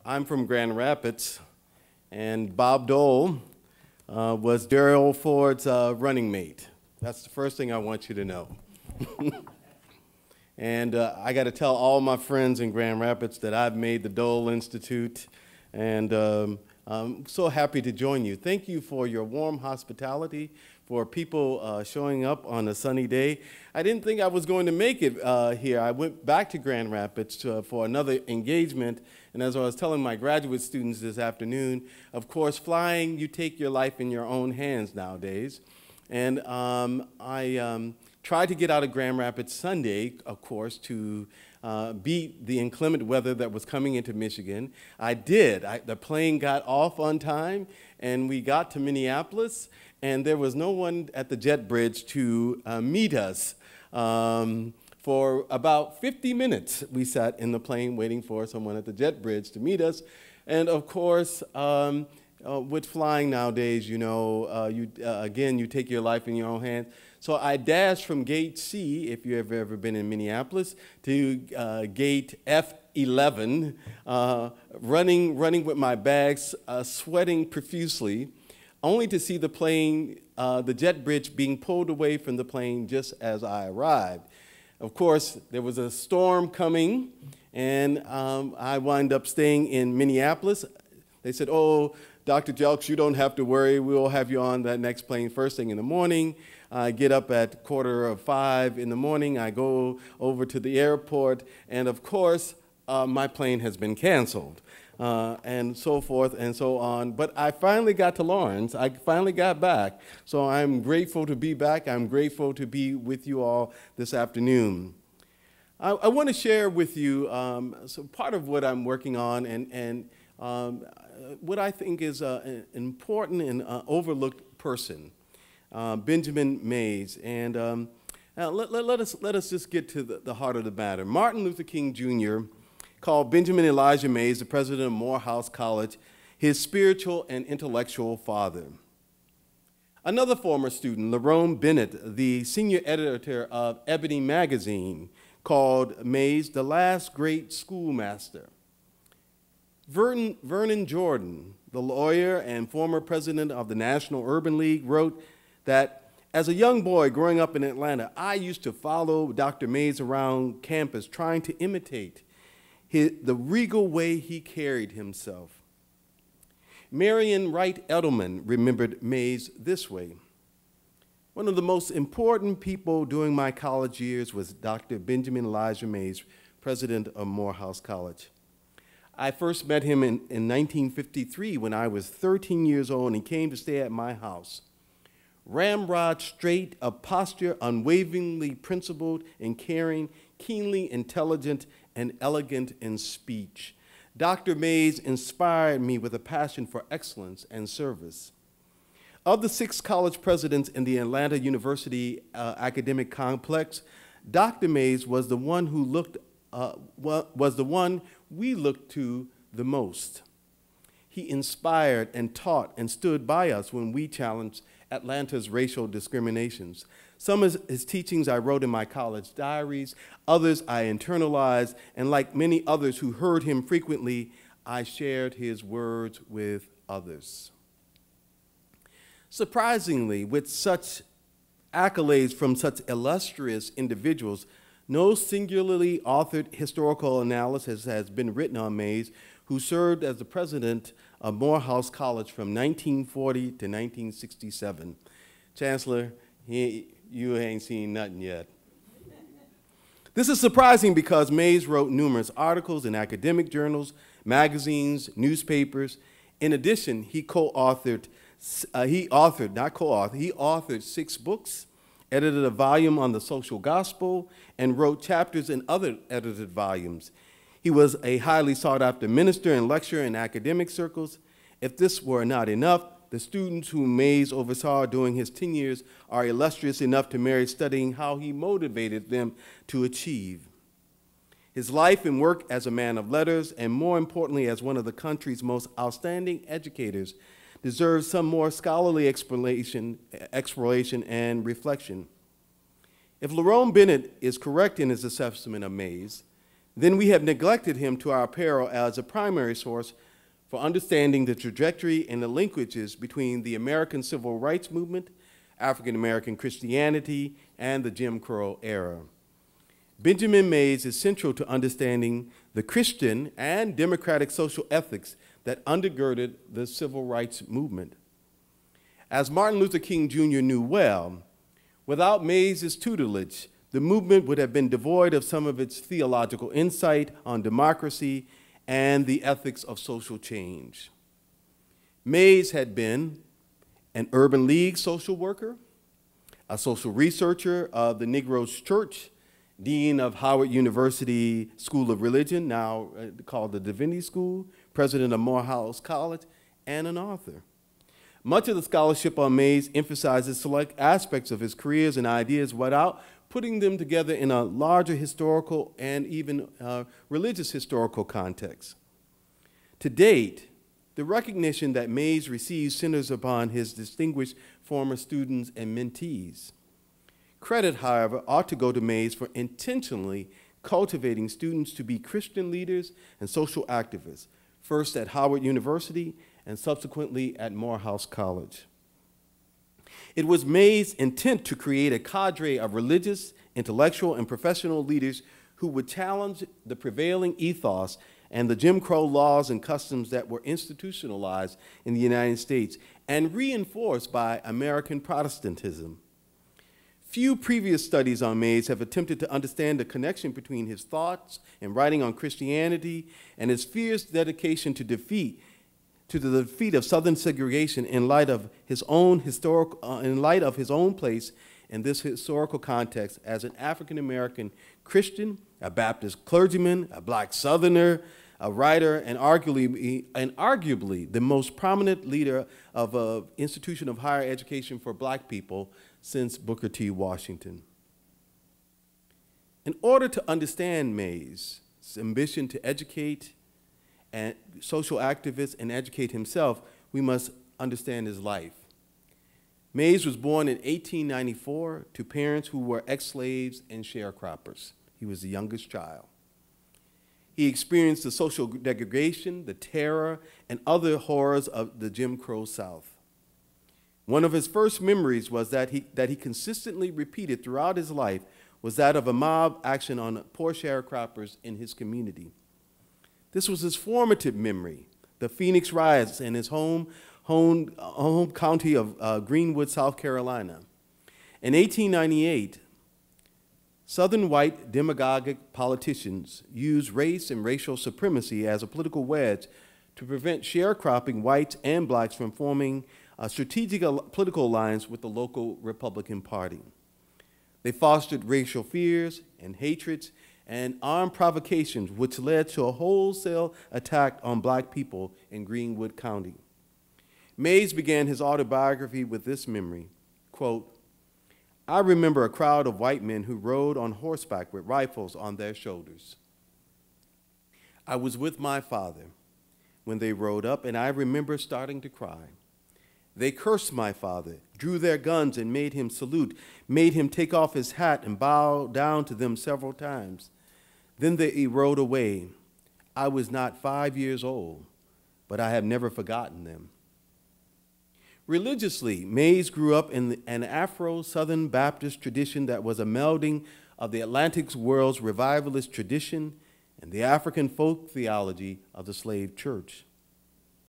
I'm from Grand Rapids, and Bob Dole was Daryl Ford's running mate. That's the first thing I want you to know. And I got to tell all my friends in Grand Rapids that I've made the Dole Institute, and I'm so happy to join you. Thank you for your warm hospitality, for people showing up on a sunny day. I didn't think I was going to make it here. I went back to Grand Rapids for another engagement, and as I was telling my graduate students this afternoon, of course, flying, you take your life in your own hands nowadays. And I tried to get out of Grand Rapids Sunday, of course, to beat the inclement weather that was coming into Michigan. I did. The plane got off on time, and we got to Minneapolis, and there was no one at the jet bridge to meet us. For about 50 minutes, we sat in the plane waiting for someone at the jet bridge to meet us. And of course, with flying nowadays, you know, again, you take your life in your own hands. So I dashed from gate C, if you've ever been in Minneapolis, to gate F11, running with my bags, sweating profusely, only to see the plane, the jet bridge being pulled away from the plane just as I arrived. Of course, there was a storm coming, and I wound up staying in Minneapolis. They said, "Oh, Dr. Jelks, you don't have to worry. We'll have you on that next plane first thing in the morning." I get up at 4:45 in the morning. I go over to the airport, and of course, my plane has been canceled, and so forth and so on. But I finally got to Lawrence. I finally got back. So I'm grateful to be back. I'm grateful to be with you all this afternoon. I want to share with you so part of what I'm working on and what I think is an important and overlooked person, Benjamin Mays. And let us just get to the heart of the matter. Martin Luther King Jr. called Benjamin Elijah Mays, the president of Morehouse College, his spiritual and intellectual father. Another former student, Lerone Bennett, the senior editor of Ebony magazine, called Mays the last great schoolmaster. Vernon Jordan, the lawyer and former president of the National Urban League, wrote that as a young boy growing up in Atlanta, I used to follow Dr. Mays around campus trying to imitate the regal way he carried himself. Marion Wright Edelman remembered Mays this way: "One of the most important people during my college years was Dr. Benjamin Elijah Mays, president of Morehouse College. I first met him in 1953 when I was 13 years old, and he came to stay at my house. Ramrod straight of posture, unwaveringly principled and caring, keenly intelligent, and elegant in speech. Dr. Mays inspired me with a passion for excellence and service. Of the 6 college presidents in the Atlanta University academic complex, Dr. Mays was the one who we looked to the most. He inspired and taught and stood by us when we challenged Atlanta's racial discriminations. Some of his teachings I wrote in my college diaries, others I internalized, and like many others who heard him frequently, I shared his words with others." Surprisingly, with such accolades from such illustrious individuals, no singularly authored historical analysis has been written on Mays, who served as the president of Morehouse College from 1940 to 1967. Chancellor, you ain't seen nothing yet. This is surprising because Mays wrote numerous articles in academic journals, magazines, newspapers. In addition, he authored 6 books, edited a volume on the social gospel, and wrote chapters in other edited volumes. He was a highly sought-after minister and lecturer in academic circles. If this were not enough, the students whom Mays oversaw during his 10 years are illustrious enough to merit studying how he motivated them to achieve. His life and work as a man of letters, and more importantly as one of the country's most outstanding educators, deserves some more scholarly exploration and reflection. If Lerone Bennett is correct in his assessment of Mays, then we have neglected him to our peril as a primary source for understanding the trajectory and the linkages between the American Civil Rights Movement, African American Christianity, and the Jim Crow era. Benjamin Mays is central to understanding the Christian and democratic social ethics that undergirded the civil rights movement. As Martin Luther King Jr. knew well, without Mays' tutelage, the movement would have been devoid of some of its theological insight on democracy and the ethics of social change. Mays had been an Urban League social worker, a social researcher of the Negro's Church, dean of Howard University School of Religion, now called the Divinity School, president of Morehouse College, and an author. Much of the scholarship on Mays emphasizes select aspects of his careers and ideas without putting them together in a larger historical and even religious historical context. To date, the recognition that Mays receives centers upon his distinguished former students and mentees. Credit, however, ought to go to Mays for intentionally cultivating students to be Christian leaders and social activists, first at Howard University and subsequently at Morehouse College. It was Mays' intent to create a cadre of religious, intellectual, and professional leaders who would challenge the prevailing ethos and the Jim Crow laws and customs that were institutionalized in the United States and reinforced by American Protestantism. Few previous studies on Mays have attempted to understand the connection between his thoughts and writing on Christianity and his fierce dedication to the defeat of Southern segregation in light of his own place in this historical context as an African American Christian, a Baptist clergyman, a black Southerner, a writer, and arguably the most prominent leader of an institution of higher education for black people since Booker T. Washington. In order to understand Mays' ambition to educate and social activists and educate himself, we must understand his life. Mays was born in 1894 to parents who were ex-slaves and sharecroppers. He was the youngest child. He experienced the social degradation, the terror, and other horrors of the Jim Crow South. One of his first memories was that he consistently repeated throughout his life was that of a mob action on poor sharecroppers in his community. This was his formative memory, the Phoenix riots in his home county of Greenwood, South Carolina. In 1898, Southern white demagogic politicians used race and racial supremacy as a political wedge to prevent sharecropping whites and blacks from forming strategic political alliance with the local Republican Party. They fostered racial fears and hatreds and armed provocations, which led to a wholesale attack on black people in Greenwood County. Mays began his autobiography with this memory, quote, "I remember a crowd of white men who rode on horseback with rifles on their shoulders. I was with my father when they rode up, and I remember starting to cry. They cursed my father, drew their guns and made him salute, made him take off his hat and bow down to them several times. Then they rode away. I was not 5 years old, but I have never forgotten them." Religiously, Mays grew up in an Afro-Southern Baptist tradition that was a melding of the Atlantic world's revivalist tradition and the African folk theology of the slave church.